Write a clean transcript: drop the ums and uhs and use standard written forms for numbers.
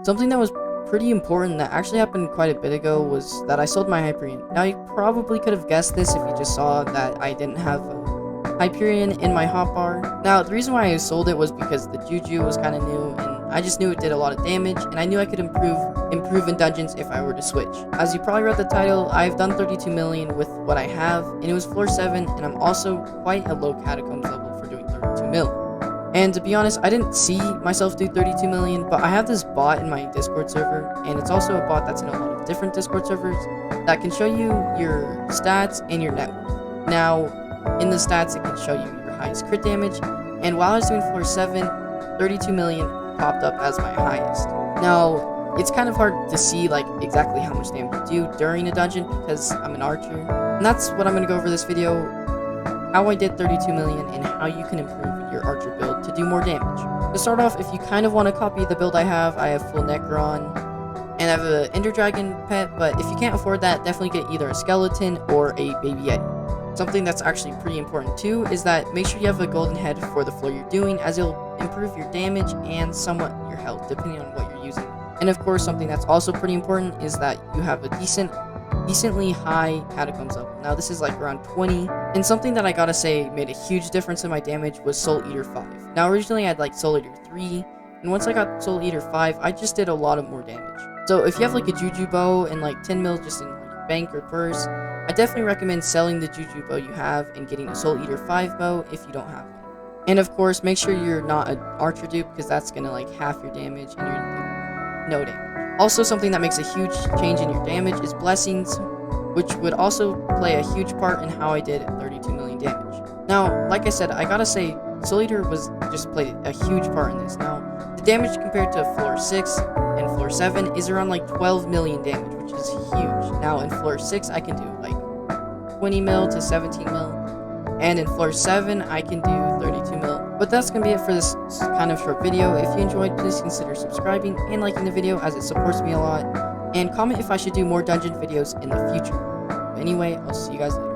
Something that was pretty important that actually happened quite a bit ago was that I sold my Hyperion. Now, you probably could have guessed this if you just saw that I didn't have a Hyperion in my hotbar. Now, the reason why I sold it was because the Juju was kind of new, and I just knew it did a lot of damage, and I knew I could improve in dungeons if I were to switch. As you probably read the title, I've done 32 million with what I have, and it was floor 7, and I'm also quite a low Catacombs level for doing 32 mil. And to be honest, I didn't see myself do 32 million, but I have this bot in my Discord server, and it's also a bot that's in a lot of different Discord servers that can show you your stats and your net worth. Now, in the stats, it can show you your highest crit damage, and while I was doing floor 7, 32 million popped up as my highest. Now, it's kind of hard to see like exactly how much damage you do during a dungeon because I'm an archer, and that's what I'm going to go over this video, how I did 32 million and how you can improve your archer build to do more damage. To start off, if you kind of want to copy the build I have full Necron, and I have an Ender Dragon pet, but if you can't afford that, definitely get either a skeleton or a baby Yeti. Something that's actually pretty important too is that make sure you have a golden head for the floor you're doing, as it'll improve your damage and somewhat your health depending on what you're using. And of course, something that's also pretty important is that you have a decently high Catacombs level. Now this is like around 20, and something that I gotta say made a huge difference in my damage was Soul Eater 5. Now originally I had like Soul Eater 3, and once I got Soul Eater 5, I just did a lot of more damage. So if you have like a Juju bow and like 10 mil just in like your bank or purse, I definitely recommend selling the Juju bow you have and getting a Soul Eater 5 bow if you don't have one. And of course, make sure you're not an archer dupe, because that's gonna like half your damage and you're gonna do no damage. Also, something that makes a huge change in your damage is blessings, which would also play a huge part in how I did 32 million damage. Now, like I said, I gotta say, Soul Eater just played a huge part in this. Now, the damage compared to floor 6 and floor 7 is around like 12 million damage, which is huge. Now, in floor 6, I can do like 20 mil to 17 mil, and in floor 7, I can do 32 mil. But that's gonna be it for this kind of short video. If you enjoyed, please consider subscribing and liking the video, as it supports me a lot. And comment if I should do more dungeon videos in the future. But anyway, I'll see you guys later.